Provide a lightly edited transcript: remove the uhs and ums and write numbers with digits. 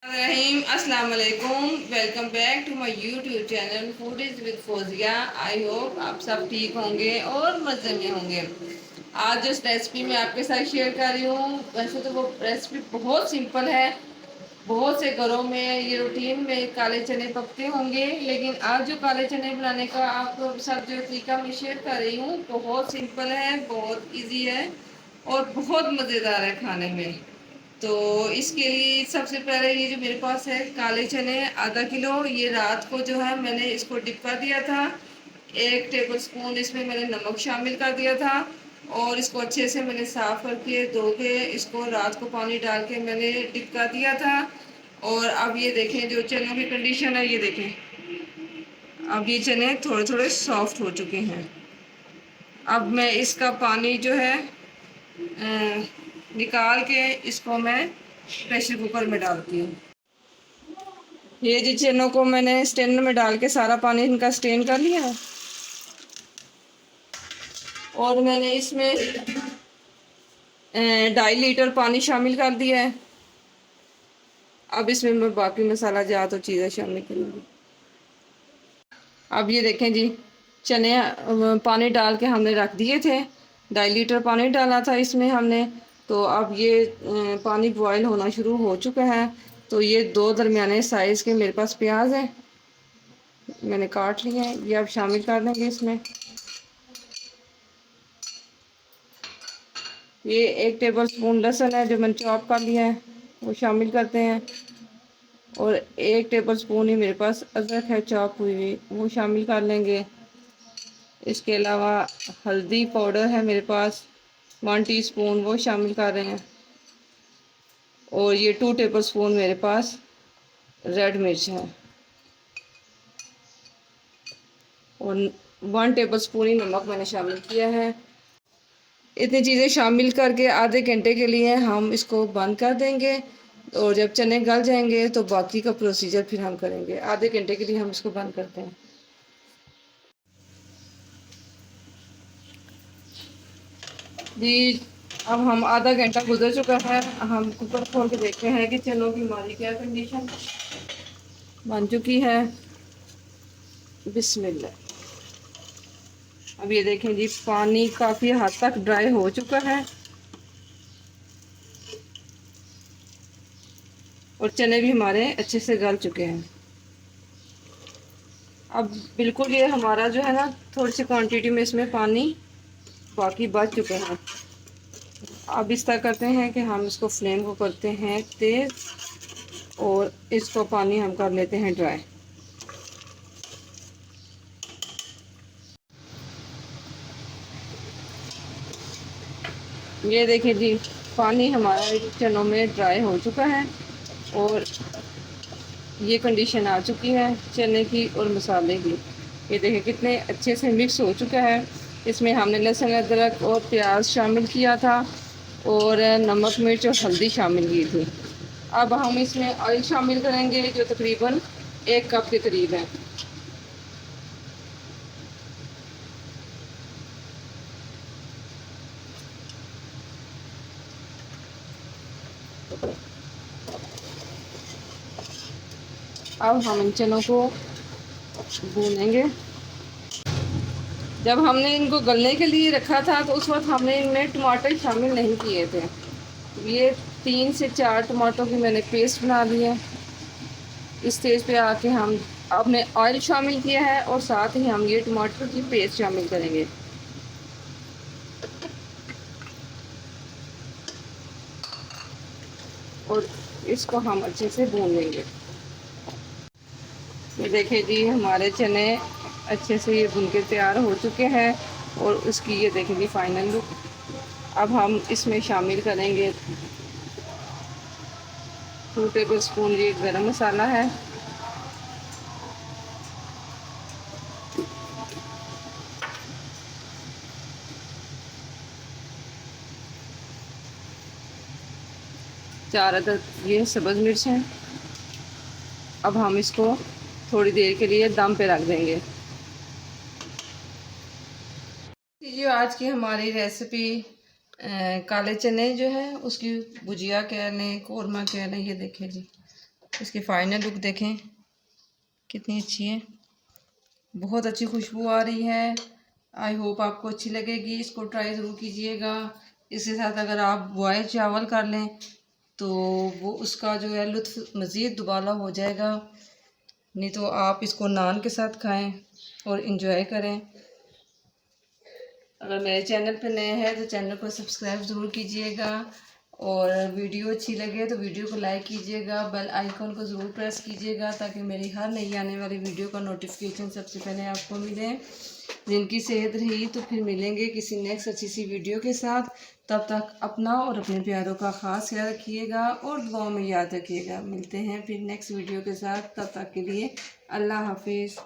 रहीम अस्सलाम वालेकुम। Welcome back to my YouTube channel foodies with Fauzia. I hope आप सब ठीक होंगे और मज़े में होंगे। आज जिस रेसिपी मैं आपके साथ शेयर कर रही हूँ, वैसे तो वो रेसिपी बहुत सिंपल है। बहुत से घरों में ये रूटीन में काले चने पकते होंगे, लेकिन आज जो काले चने बनाने का आपको साथ जो तरीका मैं शेयर कर रही हूँ बहुत सिंपल है, बहुत ईजी है और बहुत मज़ेदार है खाने में। तो इसके लिए सबसे पहले ये जो मेरे पास है काले चने आधा किलो, ये रात को जो है मैंने इसको डिप कर दिया था। 1 टेबल स्पून इसमें मैंने नमक शामिल कर दिया था और इसको अच्छे से मैंने साफ करके धो के इसको रात को पानी डाल के मैंने डिप कर दिया था। और अब ये देखें जो चनों की कंडीशन है, ये देखें अब ये चने थोड़े थोड़े सॉफ्ट हो चुके हैं। अब मैं इसका पानी जो है निकाल के इसको मैं प्रेशर कुकर में डालती हूँ। ये जी चनों को मैंने स्टेनर में डाल के सारा पानी इनका स्टेन कर लिया है और मैंने इसमें 2.5 लीटर पानी शामिल कर दिया है। अब इसमें मैं बाकी मसाला जात और चीज़ें शामिल करूँगी। अब ये देखें जी, चने पानी डाल के हमने रख दिए थे। 2.5 लीटर पानी डाला था इसमें हमने। तो अब ये पानी बॉयल होना शुरू हो चुका है। तो ये 2 दरमियाने साइज़ के मेरे पास प्याज है, मैंने काट लिए हैं, ये अब शामिल कर देंगे इसमें। ये 1 टेबल स्पून लहसुन है जो मैंने चॉप कर लिया है, वो शामिल करते हैं। और 1 टेबल स्पून ही मेरे पास अदरक है चॉप हुई हुई, वो शामिल कर लेंगे। इसके अलावा हल्दी पाउडर है मेरे पास 1 टीस्पून, वो शामिल कर रहे हैं। और ये 2 टेबल स्पून मेरे पास रेड मिर्च है और 1 टेबल स्पून ही नमक मैंने शामिल किया है। इतनी चीज़ें शामिल करके आधे घंटे के लिए हम इसको बंद कर देंगे और जब चने गल जाएंगे तो बाकी का प्रोसीजर फिर हम करेंगे। आधे घंटे के लिए हम इसको बंद करते हैं। जी, अब हम आधा घंटा गुजर चुका है। हम कुकर खोल के देखते हैं कि चनों की हमारी क्या कंडीशन बन चुकी है। बिस्मिल्लाह। अब ये देखें जी, पानी काफ़ी हद तक ड्राई हो चुका है और चने भी हमारे अच्छे से गल चुके हैं। अब बिल्कुल ये हमारा जो है ना, थोड़ी सी क्वांटिटी में इसमें पानी बाकी बच चुके हैं। अब इस तरह करते हैं कि हम इसको फ्लेम को करते हैं तेज़ और इसको पानी हम कर लेते हैं ड्राई। ये देखिए जी, पानी हमारा चनों में ड्राई हो चुका है और ये कंडीशन आ चुकी है चने की और मसाले की। ये देखिए कितने अच्छे से मिक्स हो चुका है। इसमें हमने लहसुन अदरक और प्याज शामिल किया था और नमक मिर्च और हल्दी शामिल की थी। अब हम इसमें ऑयल शामिल करेंगे जो तकरीबन 1 कप के करीब है। अब हम इन चनों को भूनेंगे। जब हमने इनको गलने के लिए रखा था तो उस वक्त हमने इनमें टमाटर शामिल नहीं किए थे। ये 3 से 4 टमाटरों की मैंने पेस्ट बना ली है। इस स्टेज पे आके हम अपने ऑयल शामिल किया है और साथ ही हम ये टमाटर की पेस्ट शामिल करेंगे। और इसको हम अच्छे से भून लेंगे। ये देखिए जी, हमारे चने अच्छे से ये भुन के तैयार हो चुके हैं और उसकी ये देखें जी फाइनल लुक। अब हम इसमें शामिल करेंगे 2 टेबल स्पून ये गरम मसाला है। चार अदद ये सब्ज़ मिर्च है। अब हम इसको थोड़ी देर के लिए दम पे रख देंगे। जो आज की हमारी रेसिपी काले चने जो है उसकी भुजिया कह लें, कौरमा कह लें, ये देखें जी इसकी फाइनल लुक देखें कितनी अच्छी है, बहुत अच्छी खुशबू आ रही है। आई होप आपको अच्छी लगेगी, इसको ट्राई ज़रूर कीजिएगा। इसके साथ अगर आप बॉयल चावल कर लें तो वो उसका जो है लुत्फ़ मज़ीद दुबाला हो जाएगा। नहीं तो आप इसको नान के साथ खाएं और इन्जॉय करें। अगर मेरे चैनल पर नए हैं तो चैनल को सब्सक्राइब ज़रूर कीजिएगा, और वीडियो अच्छी लगे तो वीडियो को लाइक कीजिएगा, बेल आइकन को ज़रूर प्रेस कीजिएगा ताकि मेरी हर नई आने वाली वीडियो का नोटिफिकेशन सबसे पहले आपको मिले। जिनकी सेहत रही तो फिर मिलेंगे किसी नेक्स्ट अच्छी सी वीडियो के साथ। तब तक अपना और अपने प्यारों का ख़ास ख्याल रखिएगा और दुआओं में याद रखिएगा। मिलते हैं फिर नेक्स्ट वीडियो के साथ, तब तक के लिए अल्लाह हाफिज़।